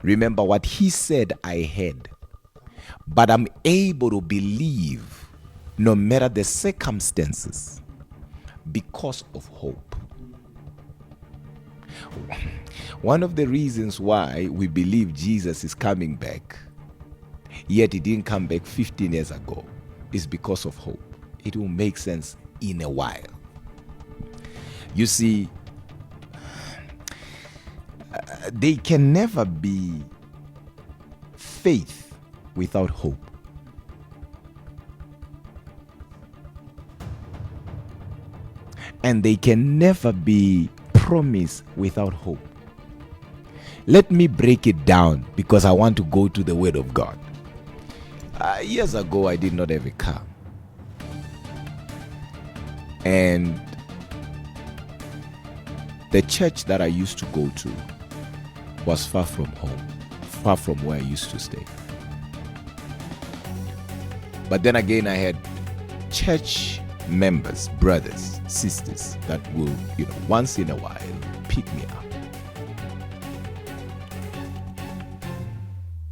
Remember what he said I had. But I'm able to believe no matter the circumstances because of hope. One of the reasons why we believe Jesus is coming back, yet he didn't come back 15 years ago, is because of hope. It will make sense in a while. You see, there can never be faith without hope. And they can never be promise without hope. Let me break it down because I want to go to the Word of God. Years ago, I did not have a car. And the church that I used to go to was far from home, far from where I used to stay. But then again, I had church members, brothers, sisters that will, once in a while pick me up.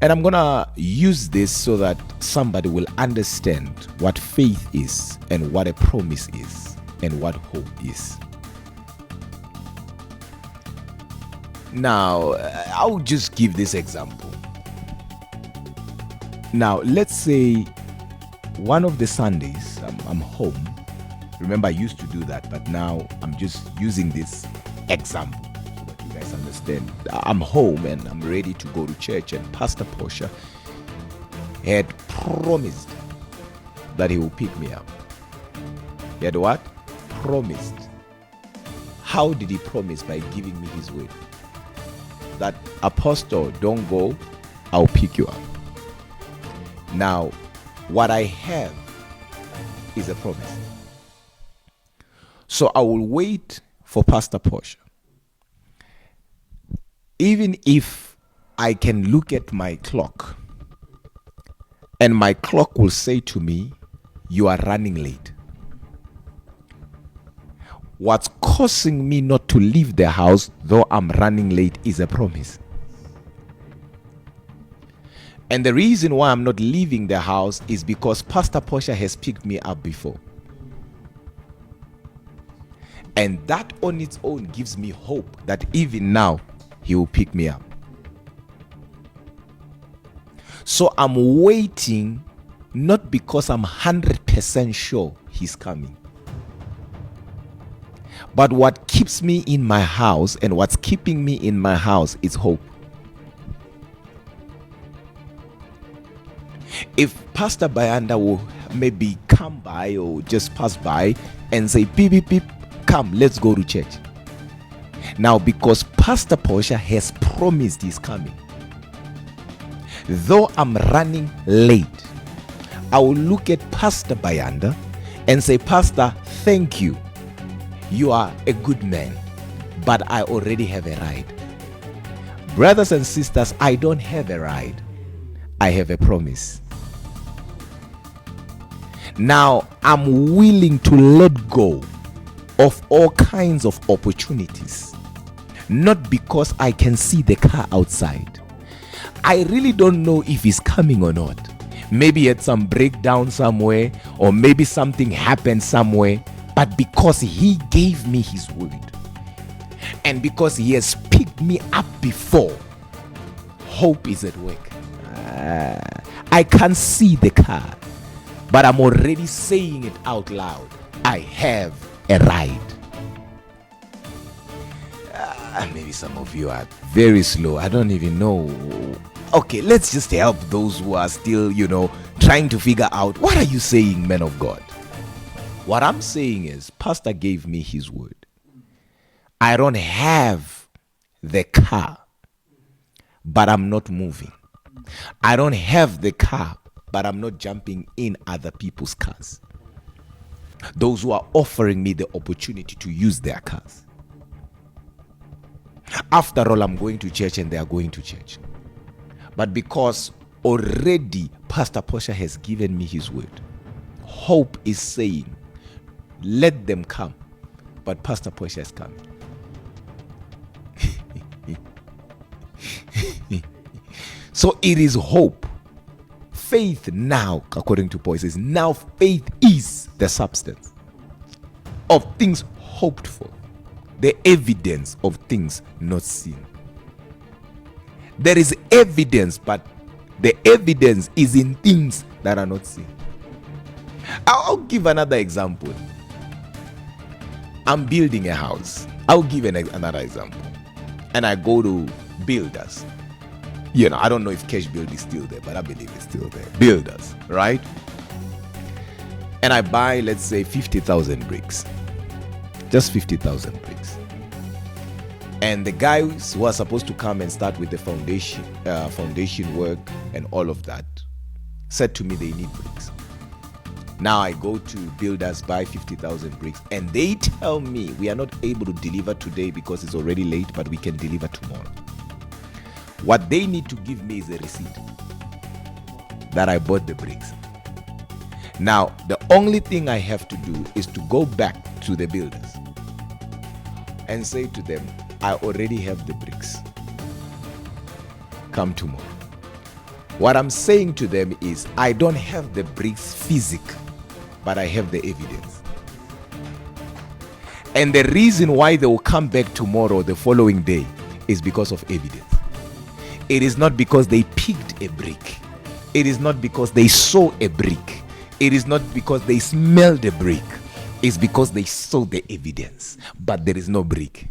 And I'm gonna use this so that somebody will understand what faith is and what a promise is and what hope is. Now, I'll just give this example. Now, let's say one of the Sundays, I'm home. Remember, I used to do that, but now I'm just using this example so that you guys understand. I'm home and I'm ready to go to church, and Pastor Portia had promised that he will pick me up. He had what? Promised. How did he promise? By giving me his word. That, Apostle, don't go, I'll pick you up. Now, what I have is a promise. So I will wait for Pastor Portia. Even if I can look at my clock and my clock will say to me, you are running late. What's causing me not to leave the house, though I'm running late, is a promise. And the reason why I'm not leaving the house is because Pastor Portia has picked me up before. And that on its own gives me hope that even now he will pick me up. So I'm waiting, not because I'm 100% sure he's coming. But what keeps me in my house and what's keeping me in my house is hope. If Pastor Bayanda will maybe come by or just pass by and say, beep, beep, beep, come, let's go to church. Now, because Pastor Portia has promised he's coming, though I'm running late, I will look at Pastor Bayanda and say, Pastor, thank you. You are a good man, but I already have a ride. Brothers and sisters, I don't have a ride. I have a promise. Now, I'm willing to let go of all kinds of opportunities, not because I can see the car outside. I really don't know if he's coming or not. Maybe he had some breakdown somewhere, or maybe something happened somewhere. But because he gave me his word, and because he has picked me up before, hope is at work. I can't see the car, but I'm already saying it out loud. I have a ride. Maybe some of you are very slow. I don't even know. Okay, let's just help those who are still, trying to figure out, what are you saying, men of God? What I'm saying is, Pastor gave me his word. I don't have the car, but I'm not moving. I don't have the car, but I'm not jumping in other people's cars. Those who are offering me the opportunity to use their cars. After all, I'm going to church and they are going to church. But because already Pastor Portia has given me his word, hope is saying, let them come, but Pastor Portia is coming. So it is hope. Faith now, according to Paul, says, now faith is the substance of things hoped for, the evidence of things not seen. There is evidence, but the evidence is in things that are not seen. I'll give another example. I'm building a house. I'll give another example. And I go to builders. I don't know if Cash Build is still there, but I believe it's still there. Builders, right? And I buy, let's say, 50,000 bricks. Just 50,000 bricks. And the guys who are supposed to come and start with the foundation work and all of that said to me they need bricks. Now I go to builders, buy 50,000 bricks, and they tell me we are not able to deliver today because it's already late, but we can deliver tomorrow. What they need to give me is a receipt that I bought the bricks. Now, the only thing I have to do is to go back to the builders and say to them, I already have the bricks. Come tomorrow. What I'm saying to them is, I don't have the bricks physical, but I have the evidence. And the reason why they will come back tomorrow or the following day is because of evidence. It is not because they picked a brick. It is not because they saw a brick. It is not because they smelled a brick. It's because they saw the evidence, but there is no brick.